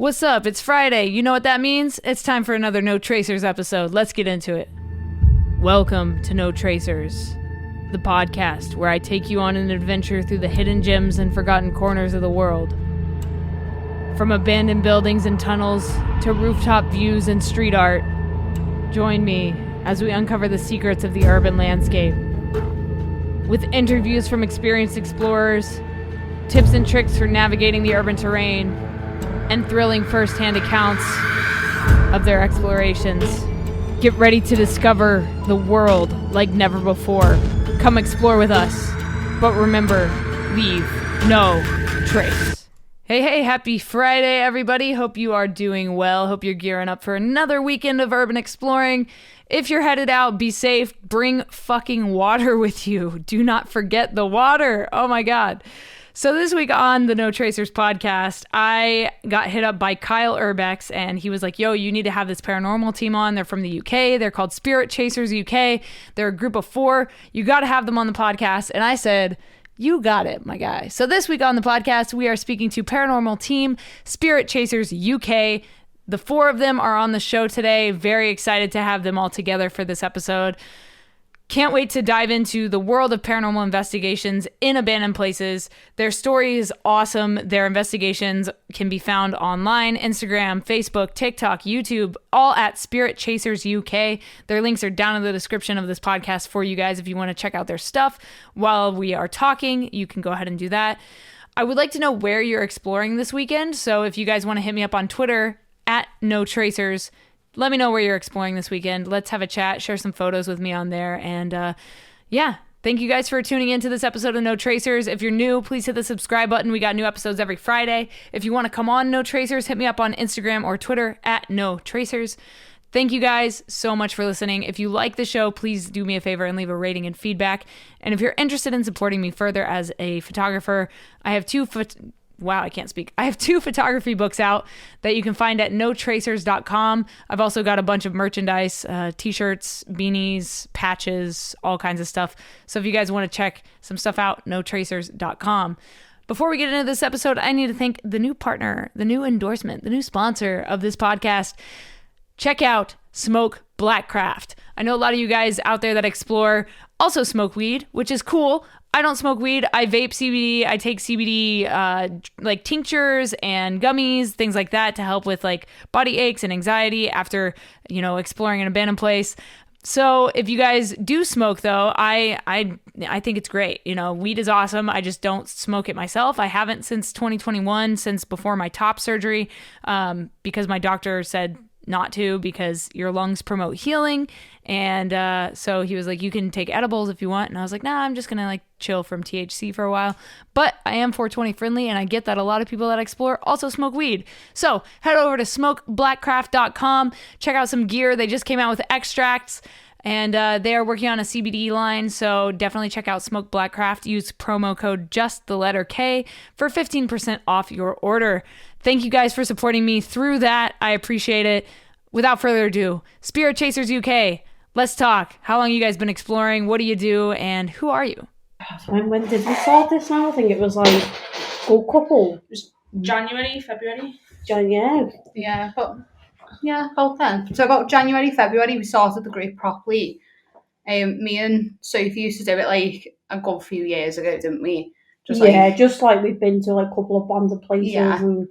What's up? It's Friday. You know what that means? It's time for another No Tracers episode. Let's get into it. Welcome to No Tracers, the podcast where I take you on an adventure through the hidden gems and forgotten corners of the world. From abandoned buildings and tunnels to rooftop views and street art, join me as we uncover the secrets of the urban landscape. With interviews from experienced explorers, tips and tricks for navigating the urban terrain, and thrilling first-hand accounts of their explorations. Get ready to discover the world like never before. Come explore with us. But remember, leave no trace. Hey, happy Friday, everybody. Hope you are doing well. Hope you're gearing up for another weekend of urban exploring. If you're headed out, be safe. Bring fucking water with you. Do not forget the water. Oh my God. So this week on the No Tracers podcast, I got hit up by Kyle Urbex, and he was like, yo, you need to have this paranormal team on. They're from the UK. They're called SpiritChasersUK. They're a group of 4. You got to have them on the podcast. And I said, you got it, my guy. So this week on the podcast, we are speaking to paranormal team SpiritChasersUK. The 4 of them are on the show today. Very excited to have them all together for this episode. Can't wait to dive into the world of paranormal investigations in abandoned places. Their story is awesome. Their investigations can be found online, Instagram, Facebook, TikTok, YouTube, all at Spirit Chasers UK. Their links are down in the description of this podcast for you guys if you want to check out their stuff. While we are talking, you can go ahead and do that. I would like to know where you're exploring this weekend. So if you guys want to hit me up on Twitter, at No Tracers, let me know where you're exploring this weekend. Let's have a chat, share some photos with me on there. And yeah, thank you guys for tuning into this episode of No Tracers. If you're new, please hit the subscribe button. We got new episodes every Friday. If you want to come on No Tracers, hit me up on Instagram or Twitter at No Tracers. Thank you guys so much for listening. If you like the show, please do me a favor and leave a rating and feedback. And if you're interested in supporting me further as a photographer, I have two photography books out that you can find at notracers.com. I've also got a bunch of merchandise, t-shirts, beanies, patches, all kinds of stuff. So if you guys want to check some stuff out, notracers.com. Before we get into this episode, I need to thank the new partner, the new endorsement, the new sponsor of this podcast. Check out Smoke Blackcraft. I know a lot of you guys out there that explore also smoke weed, which is cool. I don't smoke weed. I vape CBD. I take CBD like tinctures and gummies, things like that to help with like body aches and anxiety after, exploring an abandoned place. So if you guys do smoke though, I think it's great. Weed is awesome. I just don't smoke it myself. I haven't since 2021, since before my top surgery, because my doctor said not to because your lungs promote healing. And so he was like, you can take edibles if you want. And I was like, nah, I'm just going to like chill from THC for a while. But I am 420 friendly, and I get that a lot of people that explore also smoke weed. So head over to smokeblackcraft.com. Check out some gear. They just came out with extracts, and they are working on a CBD line. So definitely check out Smoke Blackcraft. Use promo code just the letter K for 15% off your order. Thank you guys for supporting me through that. I appreciate it. Without further ado, Spirit Chasers UK, let's talk. How long you guys been exploring? What do you do? And who are you? When did we start this now? I think it was like a good couple. It was January, February. Yeah, about then. So about January, February, we started the group properly. Me and Sophie used to do it like a good few years ago, didn't we? Just like we've been to like a couple of abandoned places and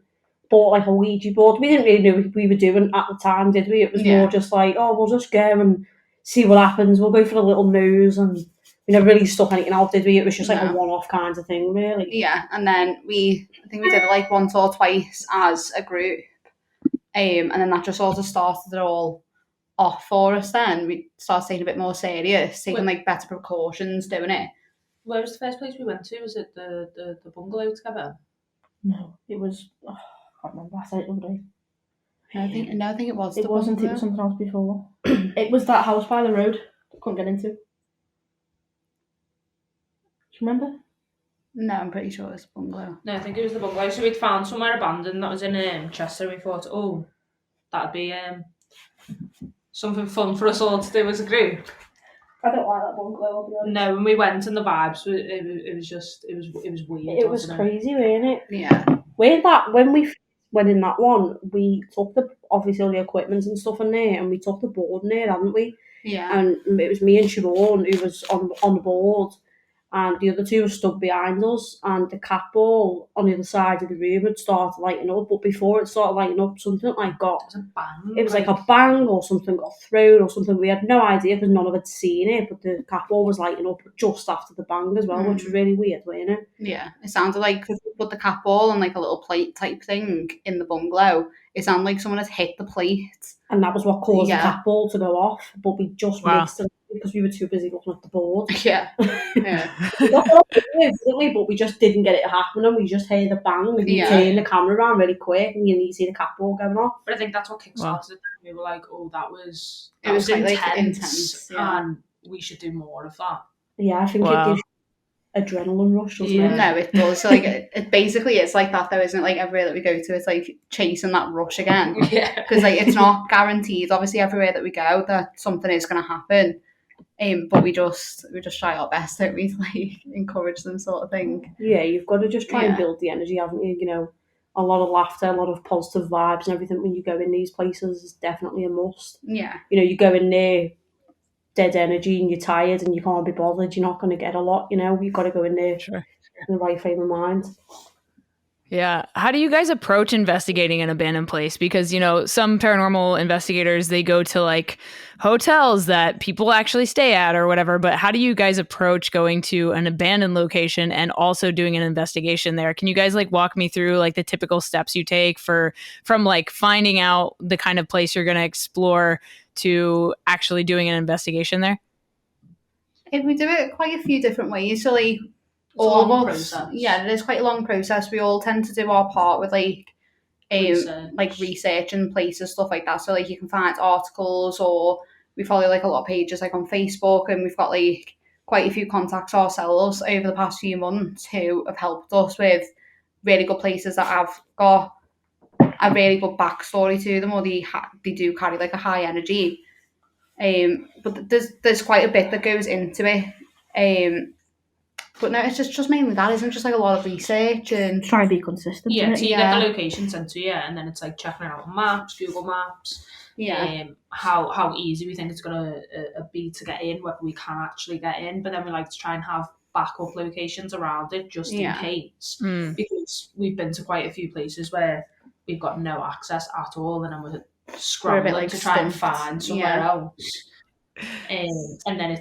bought like a Ouija board. We didn't really know what we were doing at the time, did we? It was more just like, oh, we'll just go and see what happens. We'll go for a little nose, and we never really stuck anything out, did we? It was just like a one-off kind of thing, really. Yeah, and then I think we did it like once or twice as a group. And then that just sort of started it all off for us then. We started taking a bit more serious, taking like better precautions doing it. Where was the first place we went to? Was it the bungalow together? No, it was... I can't remember. I said it the other day. I think it was. It wasn't. Bungalow. It was something else before. It was that house by the road. Couldn't get into. Do you remember? No, I'm pretty sure it was the bungalow. No, I think it was the bungalow. So we'd found somewhere abandoned that was in Chester. We thought, oh, that'd be something fun for us all to do as a group. I don't like that bungalow, I'll be honest. No, when we went and the vibes, it was weird. It was crazy, wasn't it? Yeah. When we when in that one, we took obviously all the equipment and stuff in there, and we took the board in there, hadn't we? Yeah. And it was me and Siobhan who was on the board, and the other two were stood behind us, and the cat ball on the other side of the room had started lighting up, but before it started lighting up, something got... It was a bang. It was like a bang, or something got thrown, or something. We had no idea because none of us had seen it, but the cat ball was lighting up just after the bang as well, which was really weird, wasn't it? Yeah, it sounded like if we put the cat ball on like a little plate type thing in the bungalow, it sounded like someone had hit the plate. And that was what caused the cat ball to go off, but we just missed it because we were too busy looking at the board. Yeah. We got it off the board, didn't we? But we just didn't get it happening. We just heard the bang, and we turned the camera around really quick, and you see the cat ball going off. But I think that's what kickstarted it. We were like, oh, that was intense, and we should do more of that. Yeah, I think it gives adrenaline rush, doesn't it? No, it does. So like it basically it's like that though, isn't it? Like everywhere that we go to, it's like chasing that rush again. Yeah. Because like it's not guaranteed. Obviously, everywhere that we go, that something is going to happen. But we just try our best, don't we? Like encourage them, sort of thing. Yeah, you've got to just try and build the energy, haven't you? You know, a lot of laughter, a lot of positive vibes, and everything when you go in these places is definitely a must. Yeah. You know, you go in there dead energy and you're tired and you can't be bothered, you're not going to get a lot, you know. You've got to go in there in the right frame of mind. Yeah. How do you guys approach investigating an abandoned place? Because, you know, some paranormal investigators, they go to like hotels that people actually stay at or whatever. But how do you guys approach going to an abandoned location and also doing an investigation there? Can you guys like walk me through like the typical steps you take from like finding out the kind of place you're going to explore to actually doing an investigation there? If we do it quite a few different ways, so like all of us, it is quite a long process. We all tend to do our part with like research and places, stuff like that. So like you can find articles, or we follow like a lot of pages like on Facebook, and we've got like quite a few contacts ourselves over the past few months who have helped us with really good places that have got a really good backstory to them, or they do carry like a high energy. But there's quite a bit that goes into it. But no, it's just mainly that, isn't it? Just like a lot of research and try and be consistent. Yeah, so you get the location sent to you, and then it's like checking out maps, Google Maps. Yeah. How easy we think it's gonna be to get in, whether we can actually get in. But then we like to try and have backup locations around it just in case, because we've been to quite a few places where we've got no access at all, and then we're scrambling to try and find somewhere else. And then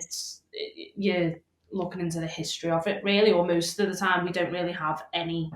you're looking into the history of it, really, or most of the time we don't really have any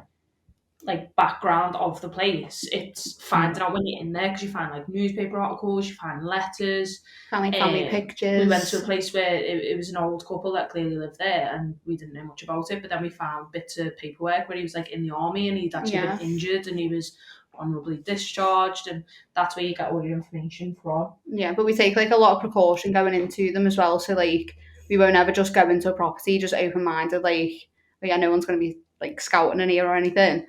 like background of the place. It's finding out when you're in there, because you find like newspaper articles, you find letters, family pictures. We went to a place where it was an old couple that clearly lived there, and we didn't know much about it, but then we found bits of paperwork where he was like in the army and he'd actually been injured and he was honorably discharged, and that's where you get all your information from. Yeah, but we take like a lot of precaution going into them as well, so like we won't ever just go into a property just open-minded, like no one's going to be like scouting in here or anything.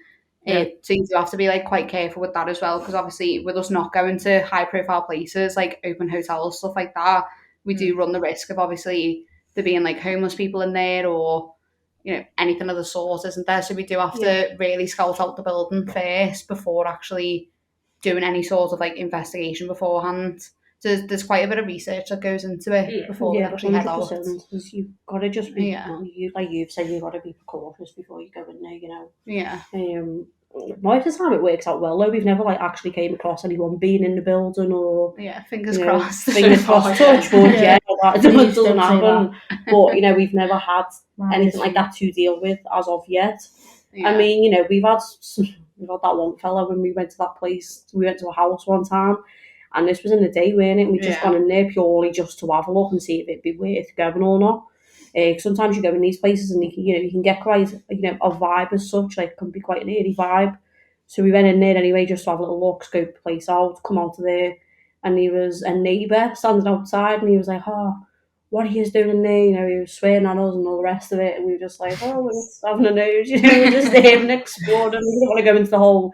So you do have to be like quite careful with that as well, because obviously with us not going to high-profile places like open hotels, stuff like that, we do run the risk of obviously there being like homeless people in there, or anything of the sort, isn't there? So we do have to really scout out the building first before actually doing any sort of like investigation beforehand. So there's quite a bit of research that goes into it before we actually head out. You've got to just be, like you've said, you've got to be cautious before you go in there, Yeah. Most of the time it works out well, though. We've never like actually came across anyone being in the building, or fingers crossed. Fingers crossed, touch wood, that doesn't happen. But we've never had anything like that to deal with as of yet. Yeah. I mean, we've had that one fella when we went to that place. We went to a house one time, and this was in the day, weren't it? We just gone in there purely just to have a look and see if it'd be worth going or not. Sometimes you go in these places and you can get quite a vibe as such, like it can be quite an eerie vibe. So we went in there anyway just to have a little look, scope the place out, come out of there, and there was a neighbour standing outside, and he was like, "Oh, what are you doing in there?" He was swearing at us and all the rest of it, and we were just like, "Oh, we're just having a nose," we're just there and exploring. We didn't want to go into the whole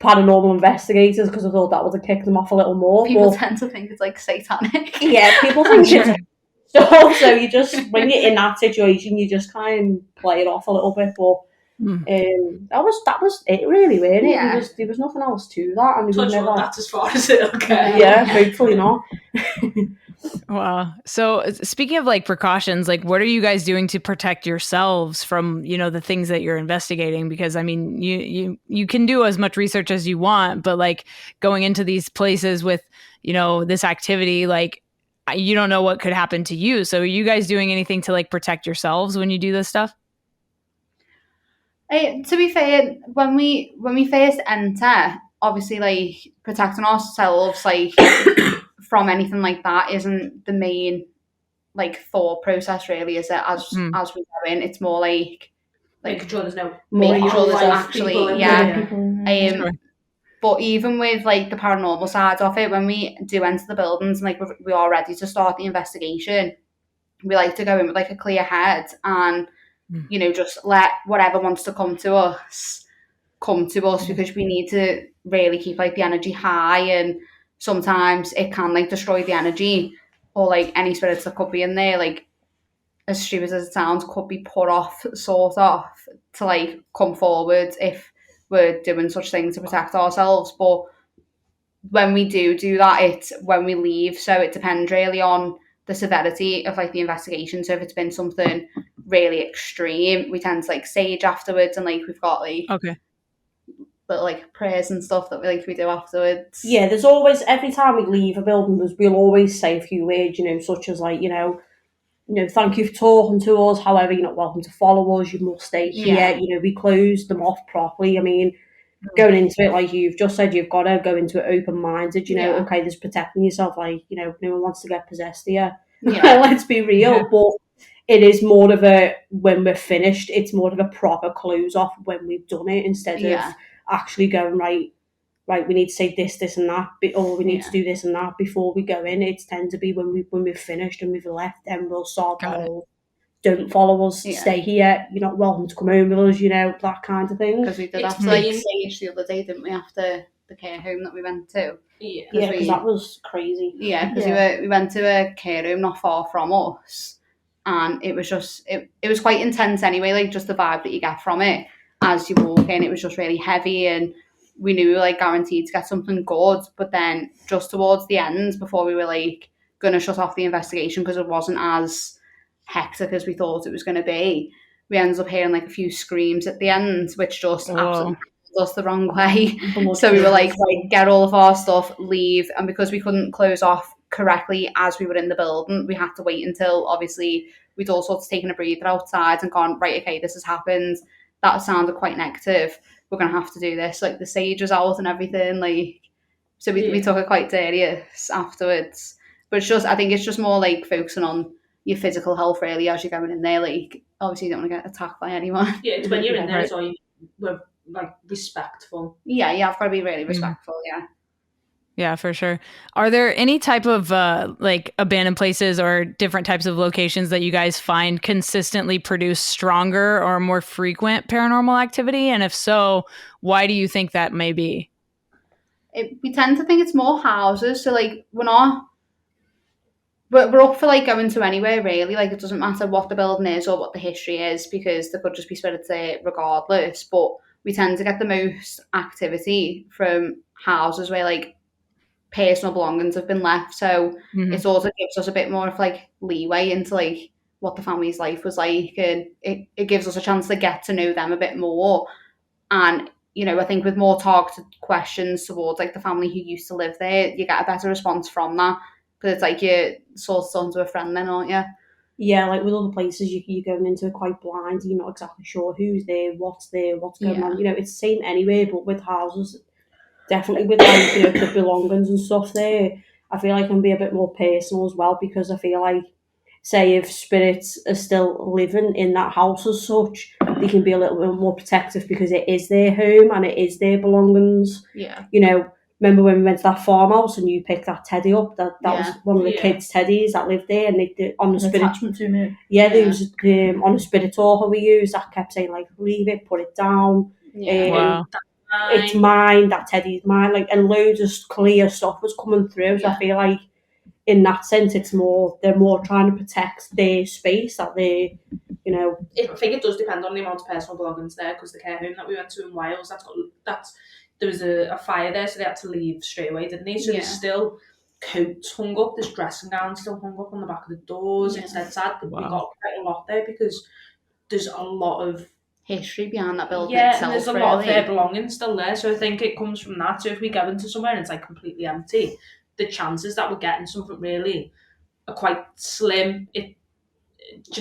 paranormal investigators because I thought that would have kicked them off a little more. People tend to think it's like satanic. Yeah, people think it's stuff. So you just, when you're in that situation, you just kind of play it off a little bit. But That was it really, wasn't it? Yeah. There was nothing else to that, and Touch wood, that's as far as it'll go. Yeah, hopefully not. Wow. So speaking of like precautions, like what are you guys doing to protect yourselves from, the things that you're investigating? Because I mean, you can do as much research as you want, but like going into these places with, this activity, like you don't know what could happen to you. So are you guys doing anything to like protect yourselves when you do this stuff? To be fair, when we first enter, obviously like protecting ourselves like from anything like that isn't the main like thought process really, is it? As we go in, it's more like making sure there's no making sure there's actually Sure. But even with like the paranormal side of it, when we do enter the buildings and like we are ready to start the investigation, we like to go in with like a clear head and just let whatever wants to come to us because we need to really keep like the energy high, and sometimes it can like destroy the energy, or like any spirits that could be in there, like as stupid as it sounds, could be put off sort of to like come forward if we're doing such things to protect ourselves. But when we do that, it's when we leave, so it depends really on the severity of like the investigation. So if it's been something really extreme, we tend to like sage afterwards, and like we've got like little like prayers and stuff that we do afterwards. Yeah, there's always, every time we leave a building, we'll always say a few words, such as like, thank you for talking to us. However, you're not welcome to follow us. You must stay here. Yeah. We close them off properly. I mean, going into it, like you've just said, you've got to go into it open-minded. Okay, there's protecting yourself. Like, no one wants to get possessed here. Yeah. Let's be real. Yeah. But it is more of a, when we're finished, it's more of a proper close off when we've done it, instead of actually going, right, we need to say this and that, or we need to do this and that before we go in. It tends to be when we've finished and we've left, then we'll start the whole, don't follow us, stay here, you're not welcome to come home with us, that kind of thing. Because we did have to sage the other day, didn't we, after the care home that we went to? Yeah, because that was crazy. Yeah, because we went to a care home not far from us, and it was just, it was quite intense anyway, like just the vibe that you get from it as you walk in. It was just really heavy, and we knew we were like guaranteed to get something good, but then just towards the end, before we were like going to shut off the investigation because it wasn't as hectic as we thought it was going to be, we ended up hearing like a few screams at the end, which just absolutely pulled us the wrong way. So we were like, right, get all of our stuff, leave. And because we couldn't close off correctly as we were in the building, we had to wait until obviously we'd all sorts of taken a breather outside and gone, right, okay, this has happened. That sounded quite negative. We're going to have to do this. Like the sage was out and everything. Like, so we took it quite serious afterwards. But it's just, I think it's just more like focusing on your physical health really as you're going in there. Like, obviously you don't want to get attacked by anyone. Yeah, it's when you're in there, so we're like respectful. Yeah, I've got to be really respectful, Yeah, for sure. Are there any type of like abandoned places or different types of locations that you guys find consistently produce stronger or more frequent paranormal activity? And if so, why do you think that may be? We tend to think it's more houses. So like we're up for like going to anywhere really. Like it doesn't matter what the building is or what the history is, because there could just be spirits there regardless. But we tend to get the most activity from houses where like personal belongings have been left, so it also gives us a bit more of like leeway into like what the family's life was like, and it gives us a chance to get to know them a bit more. And I think with more targeted questions towards like the family who used to live there, you get a better response from that, because it's like you're sort of talking to a friend then, aren't you? Yeah, like with other places, you're going into it quite blind. You're not exactly sure who's there, what's going on. It's the same anyway, but with houses, definitely with like the belongings and stuff there, I feel like it can be a bit more personal as well, because I feel like, say if spirits are still living in that house as such, they can be a little bit more protective because it is their home and it is their belongings. Yeah. Remember when we went to that farmhouse and you picked that teddy up? That was one of the kids' teddies that lived there, and they on the spirit attachment to me. Yeah, there was on the spirit talker we used that kept saying like, leave it, put it down. Wow. It's mine, that teddy's mine, like, and loads of clear stuff was coming through. So I feel like in that sense, they're more trying to protect their space that they, you know. I think it does depend on the amount of personal belongings there, because the care home that we went to in Wales, there was a fire there, so they had to leave straight away, didn't they? So there's still coats hung up, there's dressing gowns still hung up on the back of the doors. It's dead sad that we got quite a lot there, because there's a lot of history behind that building itself. And there's a lot of their belongings still there, so I think it comes from that. So if we go into somewhere and it's like completely empty, the chances that we're getting something really are quite slim. Do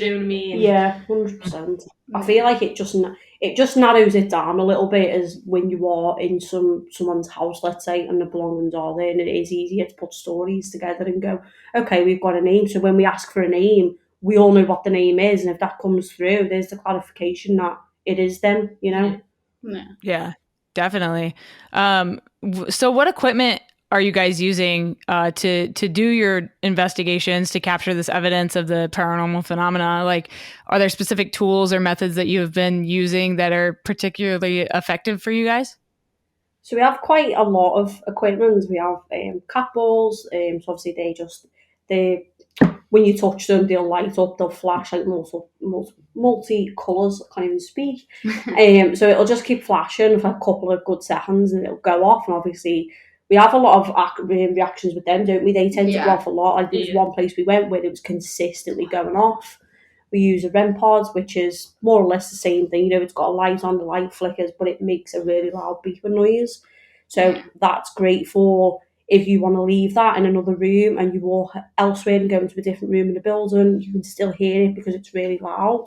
you know what I mean? Yeah, 100%. I feel like it just narrows it down a little bit, as when you are in someone's house, let's say, and the belongings are there, and it is easier to put stories together and go, okay, we've got a name. So when we ask for a name, we all know what the name is, and if that comes through, there's the clarification that it is them, you know? Yeah, definitely. So what equipment are you guys using to do your investigations, to capture this evidence of the paranormal phenomena? Like, are there specific tools or methods that you have been using that are particularly effective for you guys? So we have quite a lot of equipment. We have cat balls. So obviously they when you touch them, they'll light up, they'll flash like multi colours. I can't even speak. So it'll just keep flashing for a couple of good seconds, and it'll go off. And obviously, we have a lot of reactions with them, don't we? They tend to go off a lot. Like, there was one place we went where it was consistently going off. We use a REM pod, which is more or less the same thing. You know, it's got a light on, the light flickers, but it makes a really loud beeping noise. So that's great for if you want to leave that in another room and you walk elsewhere and go into a different room in the building, you can still hear it because it's really loud.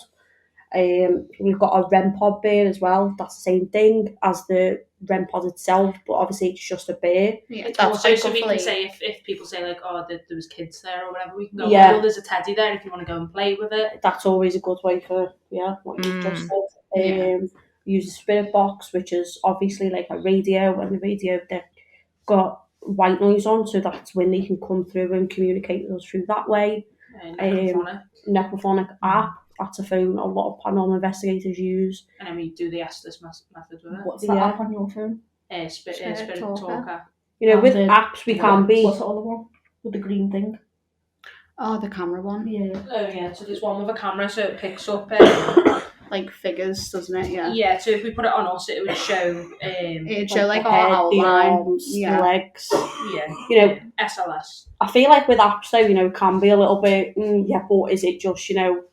We've got a REM pod bear as well. That's the same thing as the REM pod itself, but obviously it's just a bear. Yeah, that's also, so we can say if people say like, oh, there was kids there or whatever, we can go, well, there's a teddy there if you want to go and play with it. That's always a good way for what you just said. Use a spirit box, which is obviously like a radio, and the radio, they've got white noise on, so that's when they can come through and communicate with us through that way. Necrophonic app, that's a phone a lot of paranormal investigators use. And then we do the Estes method with it. What's that app on your phone? Spirit Talker. You know, with apps we can be... What's the other one? With the green thing? Oh, the camera one. Yeah. Oh yeah, so there's one with a camera, so it picks up like figures, doesn't it? Yeah, so if we put it on us, it would show it'd show like our outline, the legs. You know, SLS. I feel like with apps though, you know, it can be a little bit but is it just, you know,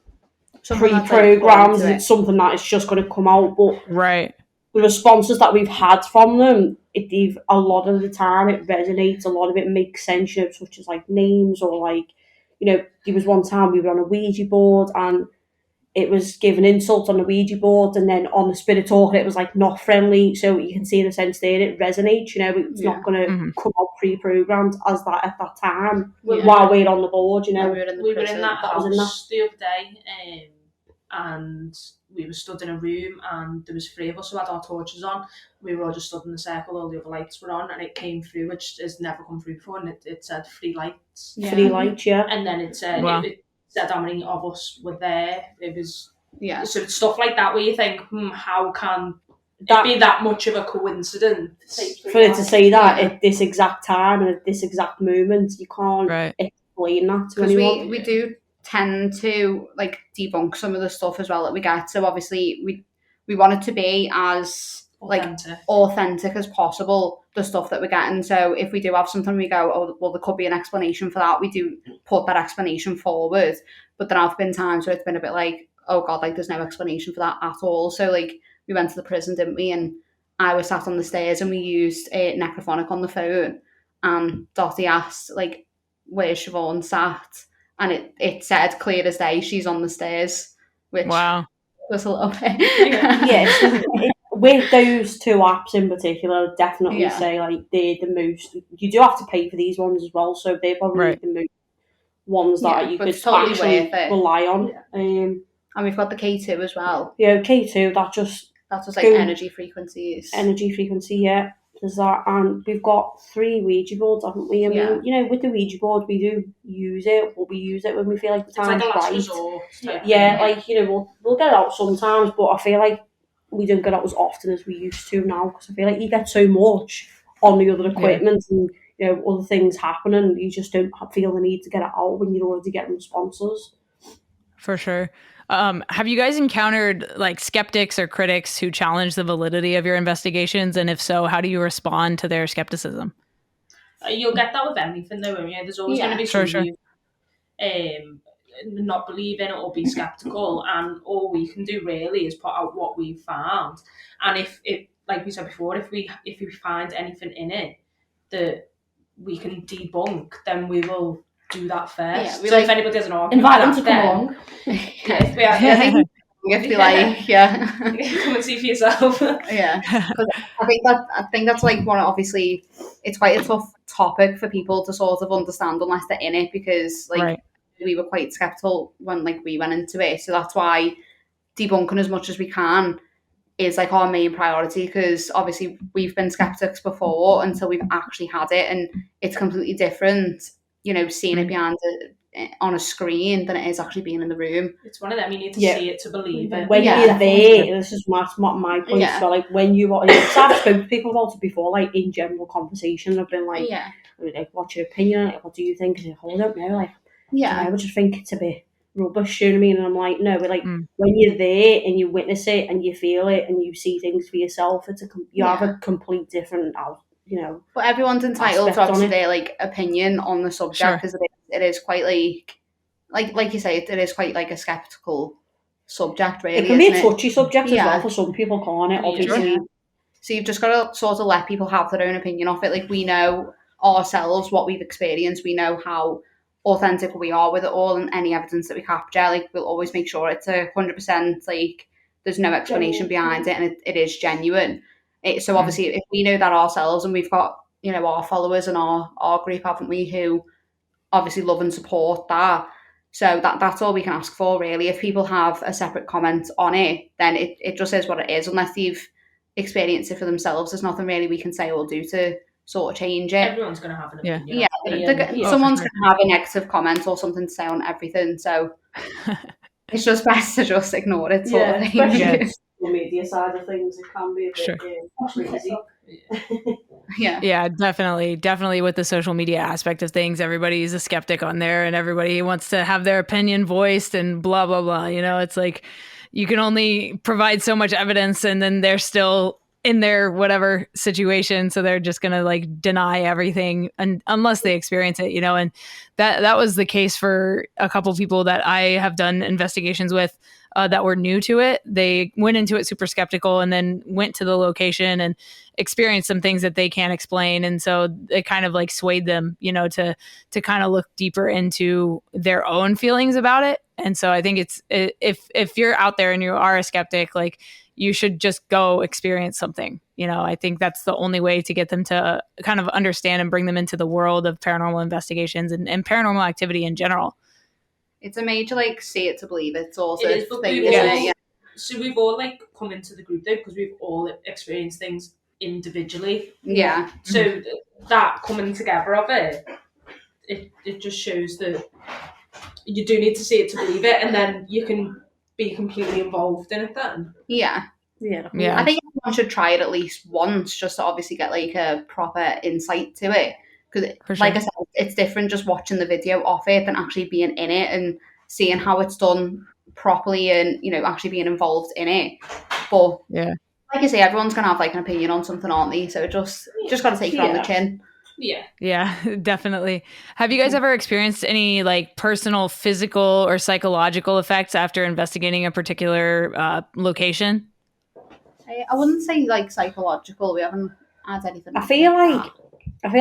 pre-programmed? Is it something that is just going to come out? But the responses that we've had from them, a lot of the time it resonates, a lot of it makes sense, you know, such as like names, or like, you know, there was one time we were on a Ouija board and it was giving insults on the Ouija board, and then on the Spirit Talker it was like not friendly, so you can see in a sense there it resonates, you know, it's not going to come out pre-programmed as that at that time while we're on the board, you know. We were in that house the other day, and we were stood in a room, and there was 3 of us who had our torches on. We were all just stood in a circle, all the other lights were on, and it came through, which has never come through before, and it said 3 lights. Free lights, and then it said it said how many of us were there. It was so it's stuff like that where you think, how can it be that much of a coincidence for it to say that at this exact time and at this exact moment? You can't explain that to anyone. We do tend to like debunk some of the stuff as well that we get. So obviously we want it to be as authentic as possible, the stuff that we're getting. So if we do have something, we go, oh well, there could be an explanation for that. We do put that explanation forward. But there have been times where it's been a bit like, oh god, like there's no explanation for that at all. So like we went to the prison, didn't we? And I was sat on the stairs and we used a necrophonic on the phone, and Dottie asked like, where's Siobhan sat? And it said clear as day, she's on the stairs, which was a little bit. With those 2 apps in particular, definitely say like they're the most. You do have to pay for these ones as well, so they're probably the most ones that you could totally actually rely on. And we've got the K2 as well. Yeah, K2. That's just like energy frequencies. Energy frequency, yeah. There's that, and we've got 3 Ouija boards, haven't we? I mean, you know, with the Ouija board, we do use it, but we use it when we feel like the time's right. Like, you know, we'll get it out sometimes, but I feel like we don't get out as often as we used to now, because I feel like you get so much on the other equipment, and other things happening. You just don't feel the need to get it out when you're already getting responses. For sure. Have you guys encountered like skeptics or critics who challenge the validity of your investigations? And if so, how do you respond to their skepticism? You'll get that with anything though, won't you? There's always going to be somebody not believe in it or be skeptical, and all we can do really is put out what we've found. And if like we said before, if we find anything in it that we can debunk, then we will do that first. So if anybody has an argument, invite them to come along. If you like, come and see for yourself. I think that's like one. Obviously, it's quite a tough topic for people to sort of understand unless they're in it, because we were quite skeptical when we went into it. So that's why debunking as much as we can is like our main priority, because obviously we've been skeptics before until we've actually had it, and it's completely different, seeing it behind on a screen than it is actually being in the room. It's one of them, you need to see it to believe it. When you're there, this is my point. So like when you are, I've spoken to people about it before, like in general conversation, I've been like, what's your opinion? Like, what do you think? And I don't know, I would just think it's a bit rubbish, you know what I mean? And I'm like, no, but when you're there and you witness it and you feel it and you see things for yourself, you have a complete different But everyone's entitled to obviously their opinion on the subject, because it is quite like you say, it is quite a skeptical subject, really. It can be a touchy subject as well for some people, can't it? Obviously. So you've just got to sort of let people have their own opinion of it. We know ourselves what we've experienced. We know how authentic we are with it all, and any evidence that we capture, we'll always make sure it's 100%, there's no explanation behind it, and it is genuine. So obviously, if we know that ourselves, and we've got our followers and our group, haven't we, who obviously love and support that, so that's all we can ask for, really. If people have a separate comment on it, then it just is what it is. Unless they've experienced it for themselves, there's nothing really we can say or do to sort of change it. Everyone's going to have an opinion. Someone's going to have a negative comment or something to say on everything, so it's just best to just ignore it, sort of thing. Especially the media side of things, it can be a bit crazy. Yeah, definitely with the social media aspect of things, everybody's a skeptic on there, and everybody wants to have their opinion voiced and blah blah blah. It's like you can only provide so much evidence, and then they're still in their whatever situation, so they're just gonna deny everything unless they experience it, and that was the case for a couple people that I have done investigations with that were new to it. They went into it super skeptical and then went to the location and experienced some things that they can't explain, and so it kind of swayed them, to kind of look deeper into their own feelings about it. And so I think it's if you're out there and you are a skeptic, you should just go experience something. I think that's the only way to get them to kind of understand and bring them into the world of paranormal investigations and paranormal activity in general. It's a major see it to believe it sort of thing, isn't it? Yeah. So we've all come into the group though, because we've all experienced things individually. Yeah. So that coming together of it just shows that you do need to see it to believe it, and then you can be completely involved in it then. Yeah. I think everyone should try it at least once, just to obviously get a proper insight to it. Because, I said, it's different just watching the video of it than actually being in it and seeing how it's done properly and, actually being involved in it. But, like I say, everyone's going to have, an opinion on something, aren't they? So just got to take it on the chin. Yeah, definitely. Have you guys ever experienced any, personal physical or psychological effects after investigating a particular location? I wouldn't say, psychological. We haven't had anything. I feel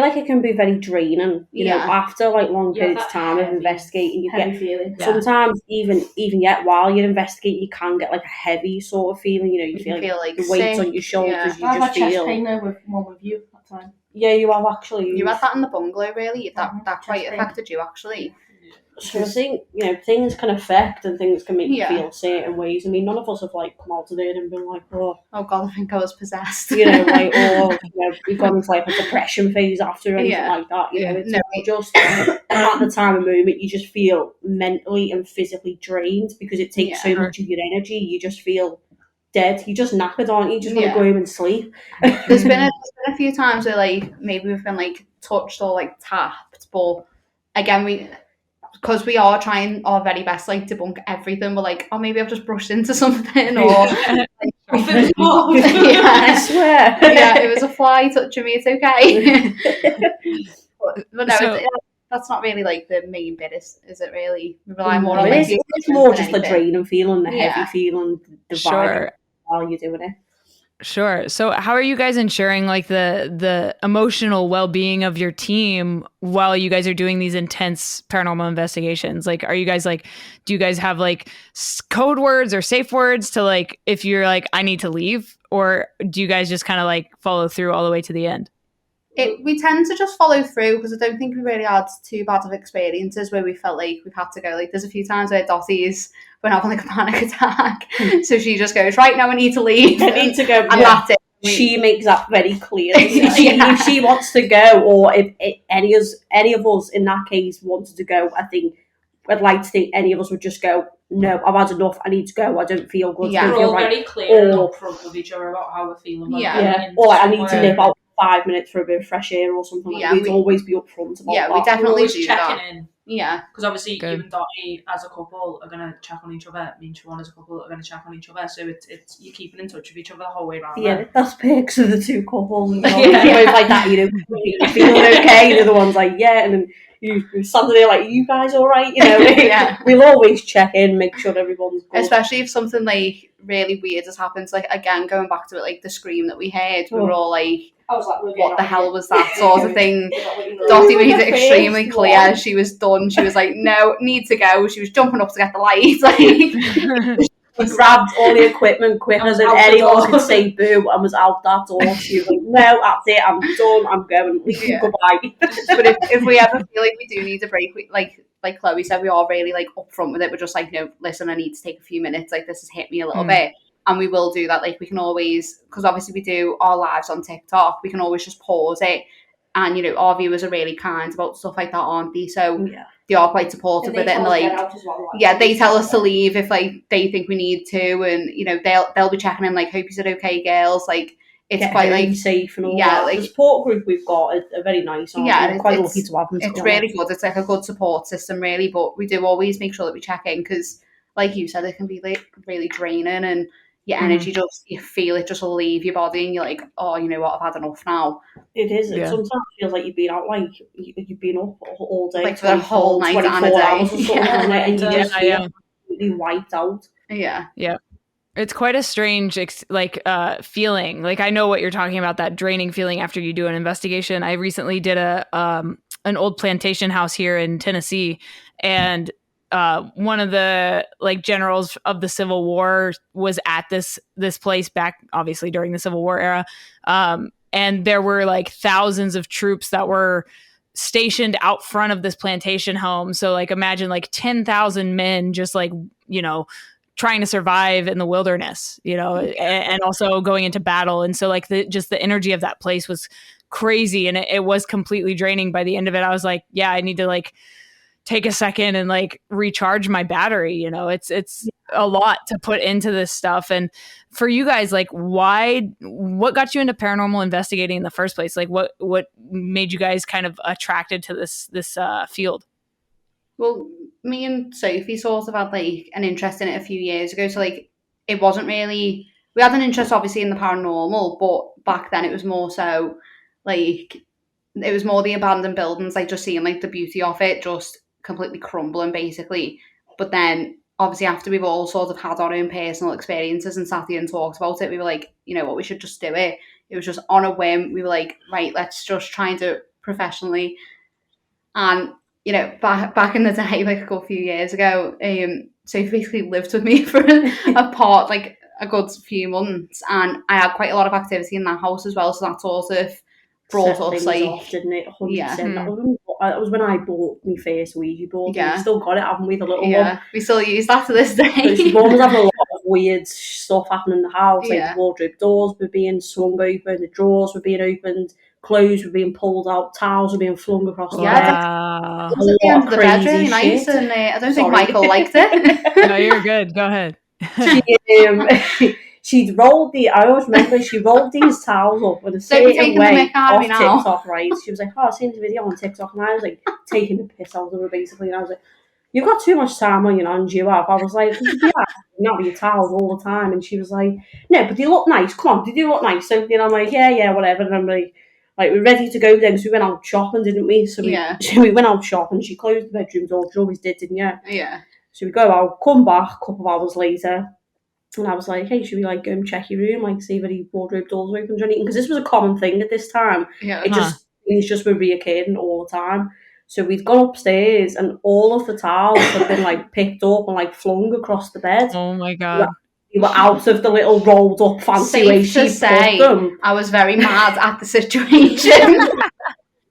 like it can be very draining, after long periods of time of investigating. You get feeling. Sometimes even yet while you're investigating, you can get a heavy sort of feeling. You feel the weight on your shoulders. You just feel. Chest pain though with one with you that time. Yeah, you have actually. You had that in the bungalow, really. That quite affected you, actually. So I think, things can affect and things can make you feel certain ways. I mean, none of us have come out of there and been oh God, I think I was possessed. We've gone into a depression phase after or anything like that. It's just at the time of moment, you just feel mentally and physically drained because it takes so much of your energy. You just feel dead. You're just knackered, aren't you? You just want to go home and sleep. There's been a few times where like maybe we've been like touched or like tapped, but again because we are trying our very best like to debunk everything, we're like, oh, maybe I've just brushed into something or like, I swear. Yeah, it was a fly touching me, it's okay. but no, that's not really like the main bit, is it really? We rely more on it's more just the draining feeling, the heavy feeling, the vibe while you're doing it. Sure. So how are you guys ensuring like the emotional well-being of your team while you guys are doing these intense paranormal investigations? Like, are you guys like, do you guys have like code words or safe words to like, if you're like, I need to leave, or do you guys just kind of like follow through all the way to the end? We tend to just follow through because I don't think we really had too bad of experiences where we felt like we've had to go. Like there's a few times where Dottie's been having like a panic attack, so she just goes, right now I need to leave. I need to go, and that's it. She makes that very clear. If she wants to go, or if any of us in that case wanted to go, I think I'd like to think any of us would just go, no, I've had enough, I need to go, I don't feel good. Yeah, we're all very clear and upfront with each other about how we're feeling. Or like, I need to nip out 5 minutes for a bit of fresh air or something. We'd always be upfront about that. We definitely do checking in. Yeah, because obviously you and Dottie as a couple are going to check on each other. Me and Siobhan as a couple are going to check on each other. So it's you're keeping in touch with each other the whole way around. Yeah, that's perks of the two couples. You know? Like that, you know, you're feeling okay. The other one's like, yeah, and then you stand there like, you guys all right? You know, we'll always check in, make sure everyone's good. Especially if something like really weird has happened. Like again, going back to it, like the scream that we heard, we were all like, I was like, what the hell was that sort of thing? Dottie made it extremely clear she was done. She was like, no, need to go. She was jumping up to get the lights. Like, she grabbed all the equipment quicker than anyone could say boo and was out that door. She was like, no, that's it, I'm done, I'm going, goodbye. But if we ever feel like we do need a break, like Chloe said, we are really like upfront with it. We're just like, no, listen, I need to take a few minutes. Like this has hit me a little bit. And we will do that. Like we can always, because obviously we do our lives on TikTok, we can always just pause it. And, you know, our viewers are really kind about stuff like that, aren't they? So they are quite supportive with it. And like, they tell us to leave if like they think we need to. And, you know, they'll be checking in like, hope you said okay, girls. Like, it's quite like safe and all that. Like the support group we've got are very nice. We're quite lucky to have them. It's really good. It's like a good support system, really. But we do always make sure that we check in because, like you said, it can be like really draining and your energy you feel it just leave your body and you're like, oh, you know what, I've had enough now. It is. It sometimes feels like you've been out, like you've been up all day, like for the whole night and a day, hours or something, and you just feel completely wiped out. Yeah. It's quite a strange feeling. Like I know what you're talking about, that draining feeling after you do an investigation. I recently did an old plantation house here in Tennessee, and one of the like generals of the Civil War was at this place back obviously during the Civil War era. And there were like thousands of troops that were stationed out front of this plantation home. So like imagine like 10,000 men just like, you know, trying to survive in the wilderness, you know, and also going into battle. And so like the energy of that place was crazy. And it was completely draining. By the end of it, I was like, yeah, I need to like take a second and like recharge my battery. You know, it's a lot to put into this stuff. And for you guys, like what got you into paranormal investigating in the first place? Like what made you guys kind of attracted to this field? Well, me and Sophie sort of had like an interest in it a few years ago. So like it wasn't really, we had an interest obviously in the paranormal, but back then it was more so like, it was more the abandoned buildings, like just seeing like the beauty of it just completely crumbling basically. But then obviously after we've all sort of had our own personal experiences and sat here and talked about it, we were like, you know what, we should just do it. It was just on a whim. We were like, right, let's just try and do it professionally. And you know, back in the day, like a few years ago, Sophie basically lived with me for like a good few months, and I had quite a lot of activity in that house as well. So that sort of brought us like, off, didn't it? 100%. That was when I bought my first Ouija board. Yeah, we still got it, haven't we? The little one. We still use that to this day. Mum was having a lot of weird stuff happening in the house. Like the wardrobe doors were being swung open, the drawers were being opened, clothes were being pulled out, towels were being flung across the bed. It was at the end of the bed, really nice, and I don't think Michael liked it. No, you're good. Go ahead. she'd rolled I always remember she rolled these towels up in a certain way off TikTok, right? She was like, oh, I've seen the video on TikTok, and I was like taking the piss out of her basically, and I was like, you've got too much time on your hands, you have. I was like, not with your towels all the time. And she was like, no, but they look nice. Come on, they do look nice. So, I'm like, yeah, whatever. And I'm like, we're ready to go then. So we went out shopping, didn't we? So we went out shopping. She closed the bedroom door. She always did, didn't you? Yeah. So we go out, come back a couple of hours later. And I was like, hey, should we go and check your room? See if any wardrobe doors are open or anything? Because this was a common thing at this time. Yeah. Things just were reoccurring all the time. So we'd gone upstairs and all of the towels had been picked up and flung across the bed. Oh my God. You were out of the little rolled up fancy way she put them. I was very mad at the situation.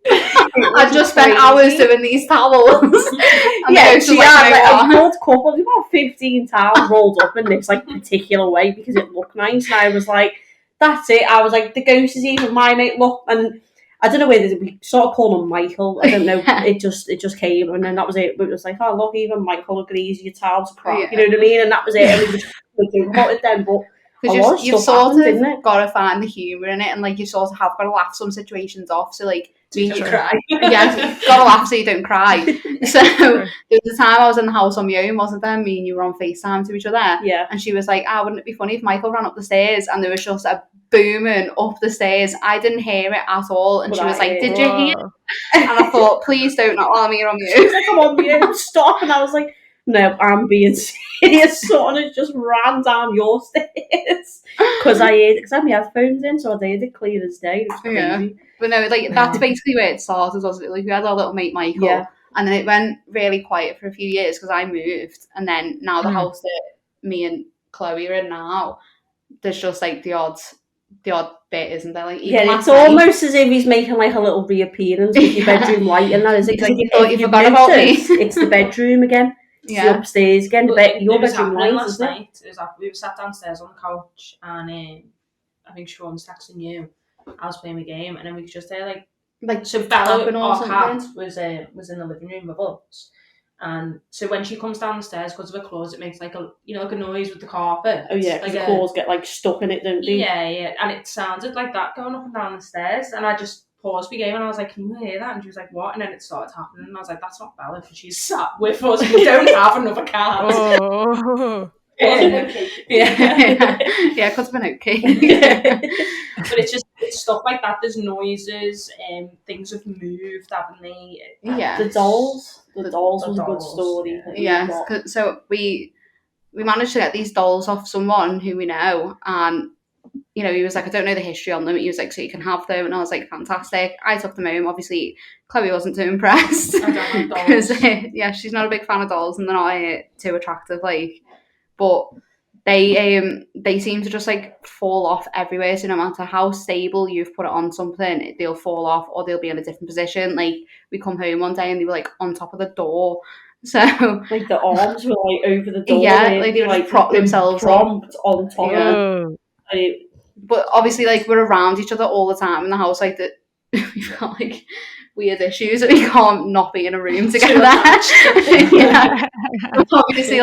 I just spent hours doing these towels. Yeah, she had a good couple, about 15 towels rolled up in this particular way because it looked nice. And I was like, that's it. I was like, the ghost is even my mate. Look, and I don't know whether we sort of call him Michael. I don't know. It just came, and then that was it. But it was like, oh look, even Michael agrees your towels are crap. You know what I mean? And that was it. And we just talking about it then, but. Because you've sort of got to find the humour in it, and you sort of have got to laugh some situations off. So you cry. Yeah, got to laugh so you don't cry. So there was a time I was in the house on my own, wasn't there? Me and you were on FaceTime to each other. Yeah. And she was like, wouldn't it be funny if Michael ran up the stairs and there was just a booming up the stairs? I didn't hear it at all. And she was like, did you hear it? And I thought, please don't not while I'm here on mute. She was like, I'm on mute, stop. And I was like, no, I'm being serious. Someone has just ran down your stairs. Because I had my headphones in, so I heard it clear as day. It was crazy. Yeah. But no, that's basically where it started, wasn't it? We had our little mate Michael, and then it went really quiet for a few years because I moved, and then now the house that me and Chloe are in now, there's just the odd bit, isn't there? It's almost as if he's making a little reappearance with your bedroom light, and that is it. You thought you forgot about me. It's the bedroom again. It's the upstairs again. Your bedroom light, last night. We were sat downstairs on the couch, and I think Sean was texting you. I was playing the game, and then we could just hear so Bella, our cat, was in the living room with us, and so when she comes down the stairs because of her claws, it makes a noise with the carpet. Oh yeah, because the claws get stuck in it, don't they? Yeah, and it sounded like that going up and down the stairs, and I just paused the game and I was like, can you hear that? And she was like, what? And then it started happening, and I was like, that's not Bella, because she's sat with us. We don't have another cat. Oh. Yeah, it could have been okay. But it's stuff like that. There's noises, and things have moved, haven't they? The dolls was a good story. Yeah, so we managed to get these dolls off someone who we know, and he was like, I don't know the history on them. He was like, so you can have them, and I was like, fantastic. I took them home. Obviously, Chloe wasn't too impressed. I don't like dolls. She's not a big fan of dolls, and they're not too attractive, but they seem to just fall off everywhere. So no matter how stable you've put it on something, they'll fall off or they'll be in a different position. We come home one day and they were on top of the door. So the arms were over the door. Yeah, they would prop themselves on top. Yeah. But obviously, we're around each other all the time in the house. That we've got weird issues that we can't not be in a room together. Yeah. Obviously,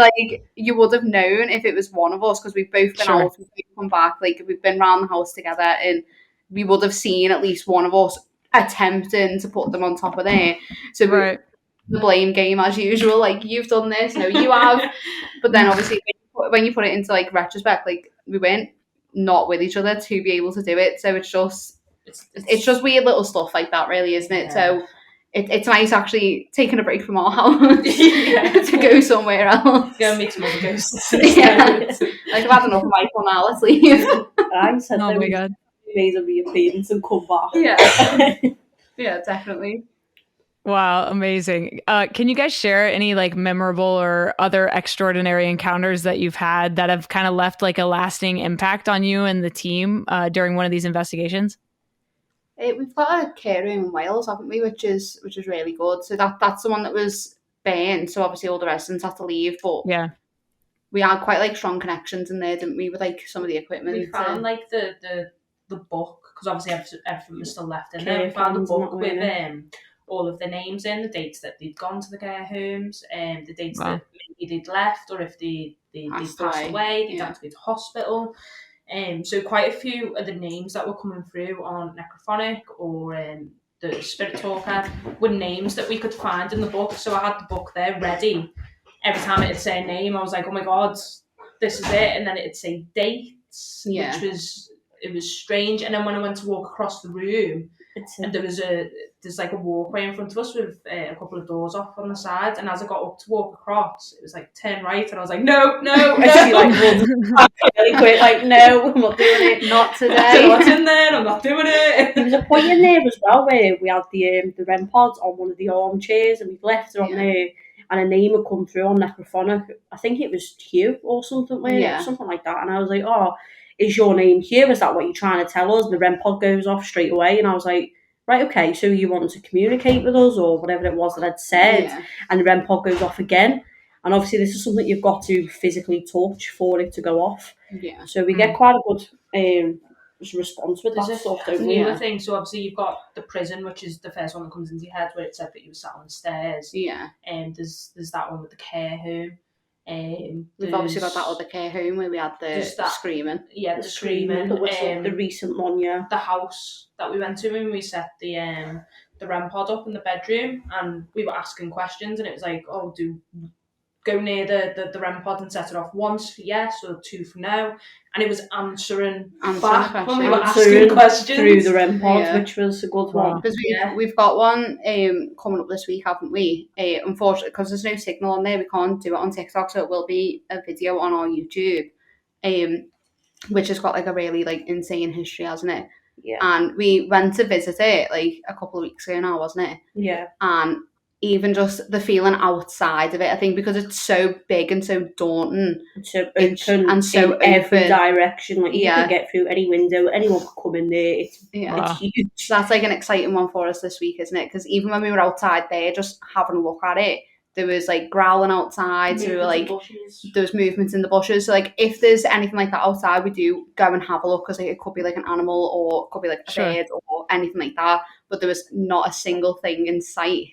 you would have known if it was one of us because we've both been out, we've both come back, we've been around the house together, and we would have seen at least one of us attempting to put them on top of there. So the blame game as usual, you've done this, no, you have. But then obviously when you put it into retrospect, we went not with each other to be able to do it. So it's just weird little stuff like that, really, isn't it? Yeah. So it's nice actually taking a break from our house to go somewhere else. Go and meet some other ghosts. Yeah. I've had enough of Michael now, let's leave. I said oh my God. Made a reappearance and come back. Yeah. Yeah, definitely. Wow, amazing. Can you guys share any memorable or other extraordinary encounters that you've had that have kind of left a lasting impact on you and the team during one of these investigations? We've got a care room in Wales, haven't we, which is really good. So that's the one that was burned. So obviously all the residents had to leave, but yeah, we had quite strong connections in there, didn't we, with some of the equipment. We found the book, because obviously everything was still left in there. We found a book with all of the names in, the dates that they'd gone to the care homes, and the dates that maybe they'd left, or if they'd passed away, they'd had to go to hospital. So quite a few of the names that were coming through on Necrophonic or the Spirit Talker were names that we could find in the book. So I had the book there ready. Every time it'd say a name, I was like, oh my God, this is it. And then it'd say dates, which was strange. And then when I went to walk across the room, and there's like a walkway in front of us with a couple of doors off on the side, and as I got up to walk across, it was like turn right, and I was like, no. And she like really quick, like, no, I'm not doing it. Not today. I don't know what's in there. I'm not doing it. There was a point in there as well where we had the REM pods on one of the armchairs, and we've left it on there, and a name had come through on Necrophonic. I think it was Hugh or something, something like that. And I was like, oh, is your name Hugh? Is that what you're trying to tell us? And the REM pod goes off straight away, and I was like, right, okay, so you want to communicate with us or whatever it was that I'd said, and the REM pod goes off again. And obviously this is something you've got to physically touch for it to go off. Yeah. So we get quite a good response with that stuff, don't we? Another thing, so obviously you've got the prison, which is the first one that comes into your head, where it said that you were sat on the stairs. Yeah. And there's that one with the care home. We've obviously got that other care home where we had the screaming. Yeah, the screaming. The whistle, the recent one, the house that we went to when we set the REM pod up in the bedroom, and we were asking questions, and it was like, oh, do go near the REM pod and set it off once for yes or two for no, and it was answering back when we were asking questions through the REM pod, which was a good one. Because we've got one coming up this week, haven't we? Unfortunately, because there's no signal on there, we can't do it on TikTok, so it will be a video on our YouTube, which has got like a really like insane history, hasn't it? Yeah. And we went to visit it like a couple of weeks ago now, wasn't it? Yeah. And even just the feeling outside of it, I think because it's so big and so daunting, so open and so in every direction, like you can get through any window, anyone could come in there. It's huge. So that's like an exciting one for us this week, isn't it? Because even when we were outside there, just having a look at it, there was like growling outside, so we were like, there was movements in the bushes. So like, if there's anything like that outside, we do go and have a look, because like, it could be like an animal or it could be like a bird or anything like that. But there was not a single thing in sight.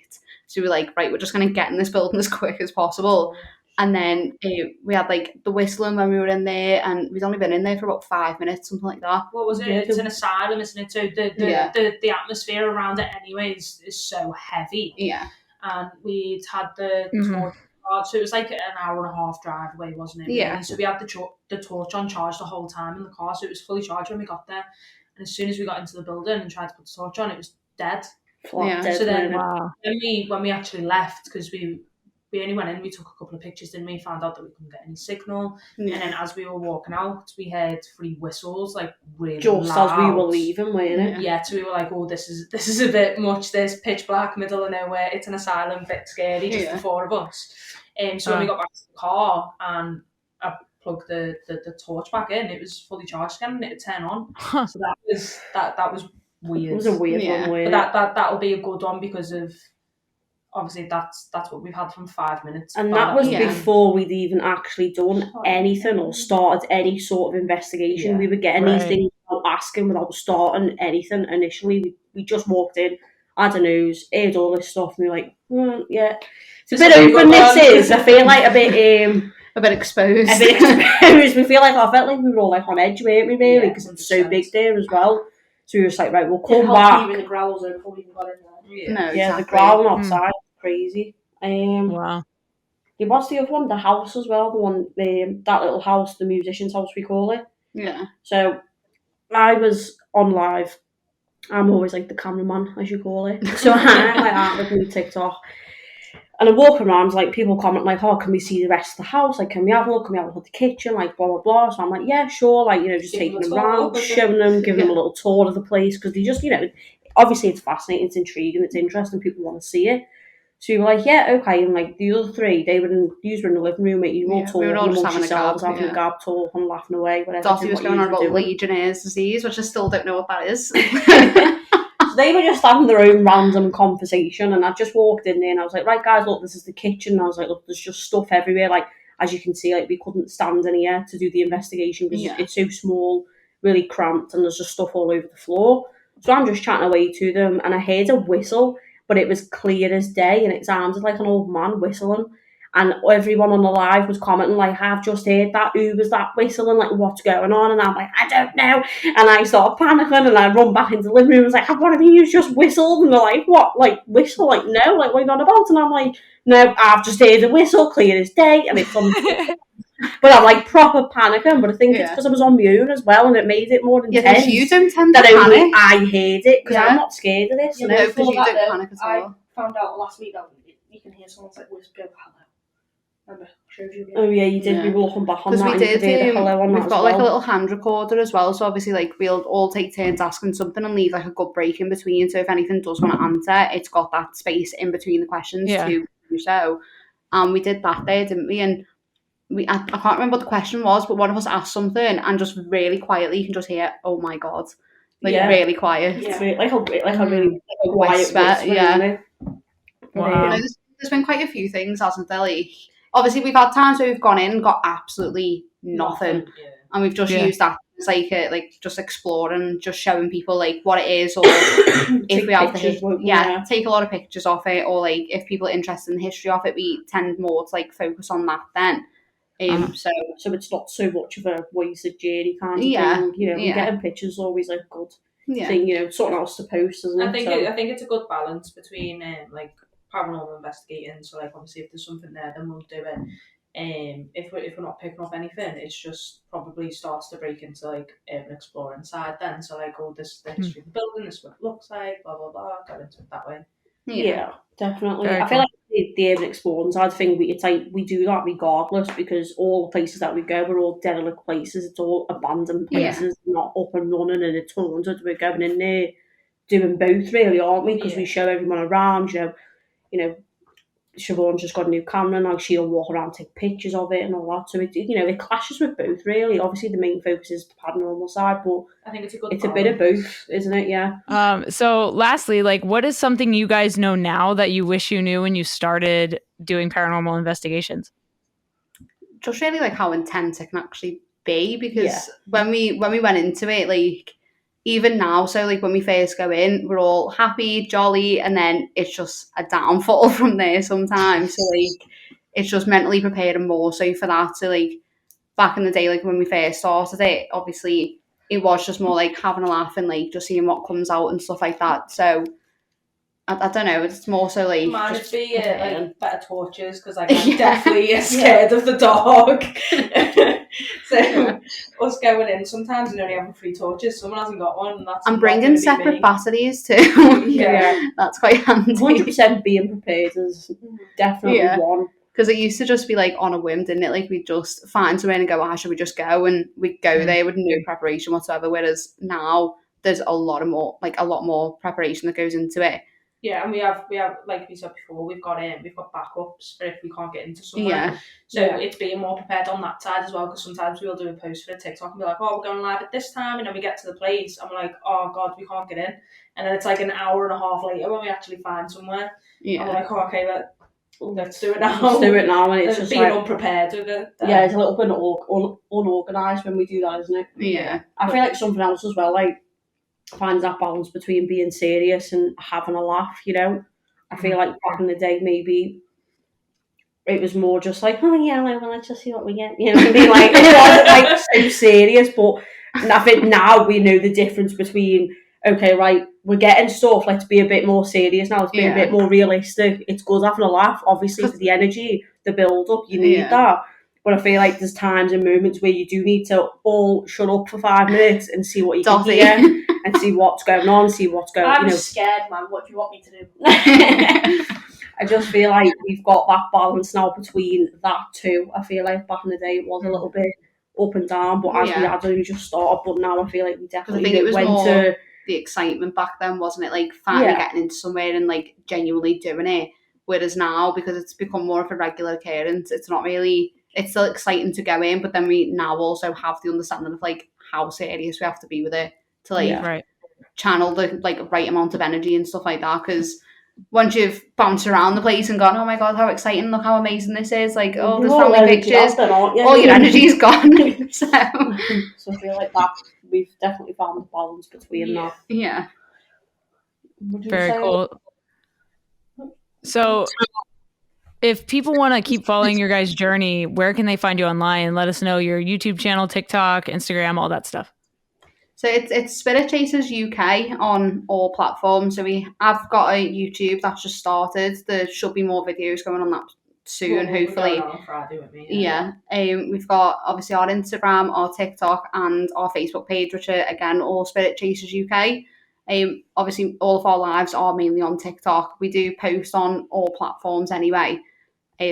So we were like, right, we're just going to get in this building as quick as possible. And then we had like the whistling when we were in there, and we'd only been in there for about 5 minutes, something like that. What was it? It's an asylum, isn't it? So the atmosphere around it anyway is so heavy. Yeah. And we'd had the torch charge, so it was like an hour and a half drive away, wasn't it? Yeah. Really? So we had the torch on charge the whole time in the car, so it was fully charged when we got there. And as soon as we got into the building and tried to put the torch on, it was dead. Dead. So then when we actually left, because we only went in, we took a couple of pictures, didn't we? Found out that we couldn't get any signal. And then as we were walking out, we heard 3 whistles, like really just loud. As we were leaving, weren't it? Yeah, so we were like, oh, this is a bit much, this pitch black, middle of nowhere, it's an asylum, a bit scary, just the 4 of us. So when we got back to the car and I plugged the torch back in, it was fully charged again and it would turn on. So that was weird. It was a weird one, weird. But that'll be a good one, because of obviously that's what we've had from 5 minutes. And that was before we'd even actually done anything or started any sort of investigation. Yeah. We were getting these things without asking, without starting anything initially. We just walked in, had a nose, heard all this stuff, and we were like, yeah. It's a bit open, this is. I feel like a bit exposed. A bit exposed. We felt like we were all like on edge, weren't we, really? Because it's so big there as well. So we were just like, right, we'll come back. Even the growls before we even got in there. No, exactly. The growling outside, crazy. Wow. There was the other one, the house as well, the one, that little house, the musician's house we call it. Yeah. So I was on live. I'm always like the cameraman, as you call it. So I'm like that with me TikTok. And I'm walking around, like, people comment, like, oh, can we see the rest of the house? Like, can we have a look? Can we have a look at the kitchen? Like, blah, blah, blah. So I'm like, yeah, sure. Like, just taking them around, showing them, giving them a little tour of the place. Because they just, obviously it's fascinating, it's intriguing, it's interesting, people want to see it. So you were like, yeah, okay. And, like, the other 3, these were in the living room, mate. You were all talking, we were all just having a gab, talking, laughing away, whatever. Dottie was going on about Legionnaire's disease, which I still don't know what that is. They were just having their own random conversation, and I just walked in there and I was like, right guys, look, this is the kitchen. And I was like, look, there's just stuff everywhere. Like, as you can see, like, we couldn't stand in here to do the investigation because it's so small, really cramped, and there's just stuff all over the floor. So I'm just chatting away to them, and I heard a whistle, but it was clear as day, and it sounded like an old man whistling. And everyone on the live was commenting like, I've just heard that, who was that whistling, like what's going on? And I'm like, I don't know. And I start panicking and I run back into the living room and was like, have one of you just whistled? And they're like, what, like whistle? Like no, like what are you on about? And I'm like, no, I've just heard a whistle, clear as day, and it's on. But I'm like proper panicking, but I think it's because I was on my own as well and it made it more intense. Yeah, you don't tend to that panic. Only I heard it because I'm not scared of this. Yeah, no, because you don't panic at all. I found out last week that you can hear someone's like whisper hello. Remember, I showed you. Oh yeah, you did. Yeah. We were looking back on that. Because we did. We've got like well. a little hand recorder as well, so obviously like we'll all take turns asking something and leave like a good break in between. So if anything does want to answer, it's got that space in between the questions to do so. We did that there, didn't we? And I can't remember what the question was, but one of us asked something and just really quietly you can just hear, oh my god, like really quiet. Yeah. Like a really quiet whisper. Yeah. Wow. There's been quite a few things, hasn't there? Like, obviously, we've had times where we've gone in and got absolutely nothing, and we've just used that as like just exploring, just showing people like what it is, or if we have take a lot of pictures of it, or like if people are interested in the history of it, we tend more to like focus on that then. So it's not so much of a wasted journey kind of thing. You know, getting pictures is always like a good thing. You know, something else to post, isn't it? I think it's a good balance between like paranormal investigating. So like obviously if there's something there, then we'll do it. If we're not picking up anything, it's just probably starts to break into like urban exploring side then. So like, oh, this is the history of the building, this is what it looks like, blah blah blah. Go into it that way. Yeah, definitely. Very I feel like the urban exploring side thing, it's like we do that regardless because all the places that we go are all derelict places. It's all abandoned places, not up and running, and it's haunted. We're going in there doing both, really, aren't we? Because we show everyone around. You know, Siobhan's just got a new camera now. She'll walk around, take pictures of it, and all that. So it clashes with both, really. Obviously, the main focus is the paranormal side, but I think it's a bit of both, isn't it? Yeah. So, lastly, like, what is something you guys know now that you wish you knew when you started doing paranormal investigations? Just really like how intense it can actually be, because when we went into it, like. Even now, so like when we first go in, we're all happy, jolly, and then it's just a downfall from there sometimes. So like it's just mentally preparing more so for that. So like back in the day, like when we first started it, obviously it was just more like having a laugh and like just seeing what comes out and stuff like that. So I don't know, it's more so like mine would be like better torches, because like, I'm definitely scared of the dark. So us going in, sometimes we only have 3 torches, someone hasn't got one, and that's. I'm bringing separate batteries too. That's quite handy. 100% being prepared is definitely one. Because it used to just be like on a whim, didn't it? Like we'd just find somewhere and go, should we just go? And we'd go there with no preparation whatsoever. Whereas now there's a lot more preparation that goes into it. Yeah, and we have like we said before, we've got backups for if we can't get into somewhere. It's being more prepared on that side as well, because sometimes we'll do a post for a TikTok and be like, oh, we're going live at this time, and then we get to the place and we're like, oh god, we can't get in, and then it's like an hour and a half later when we actually find somewhere. And we're like, oh, okay, let's do it now. Let's do it now, and it's just being like, unprepared with it. Yeah, it's a little bit unorganised when we do that, isn't it? Yeah. I feel like something else as well, like finds that balance between being serious and having a laugh, you know. I feel like back in the day maybe it was more just like, oh yeah, well, let's just see what we get, you know what I mean? Like it wasn't like so serious, but I think now we know the difference between, okay, right, we're getting stuff, let's be a bit more serious now, let's be a bit more realistic. It's good having a laugh, obviously, for the energy, the build up, you need that. But I feel like there's times and moments where you do need to all shut up for 5 minutes and see what you can hear and see what's going on, see what's going on. I'm scared, man. What do you want me to do? I just feel like we've got that balance now between that too. I feel like back in the day it was a little bit up and down, but as we had only just started, but now I feel like we definitely went to the excitement back then, wasn't it? Like finally getting into somewhere and like genuinely doing it. Whereas now, because it's become more of a regular occurrence, it's not really. It's still exciting to go in, but then we now also have the understanding of like how serious we have to be with it to like channel the like right amount of energy and stuff like that. Because once you've bounced around the place and gone, oh my god, how exciting! Look how amazing this is! Like, oh, there's family pictures. All your energy's gone. So I feel like that we've definitely found the balance between that. Yeah. Very cool. So If people want to keep following your guys' journey, where can they find you online? Let us know your YouTube channel, TikTok, Instagram, all that stuff. So it's Spirit Chasers UK on all platforms. So we have got a YouTube that's just started. There should be more videos going on that soon, hopefully. On Friday with me, We've got obviously our Instagram, our TikTok, and our Facebook page, which are again all Spirit Chasers UK. Obviously all of our lives are mainly on TikTok. We do post on all platforms anyway.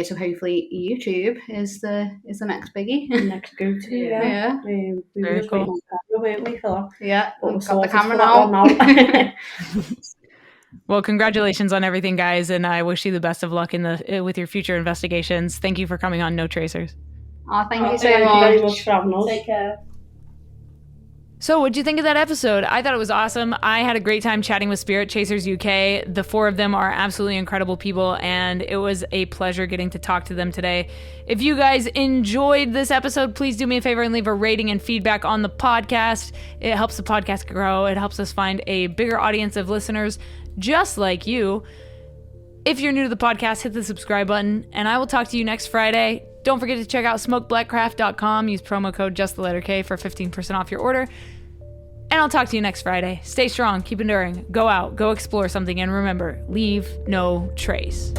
So hopefully YouTube is the next biggie. Next go-to, yeah. We were just waiting on camera, weren't we, for that? Yeah, But we've got the camera now. Well, congratulations on everything, guys, and I wish you the best of luck with your future investigations. Thank you for coming on No Tracers. Oh, thank you so Thank much. you very much for having us. Take care. So what'd you think of that episode? I thought it was awesome. I had a great time chatting with Spirit Chasers UK. The 4 of them are absolutely incredible people, and it was a pleasure getting to talk to them today. If you guys enjoyed this episode, please do me a favor and leave a rating and feedback on the podcast. It helps the podcast grow. It helps us find a bigger audience of listeners just like you. If you're new to the podcast, hit the subscribe button, and I will talk to you next Friday. Don't forget to check out smokeblackcraft.com. Use promo code JustTheLetterK for 15% off your order. And I'll talk to you next Friday. Stay strong, keep enduring, go out, go explore something, and remember, leave no trace.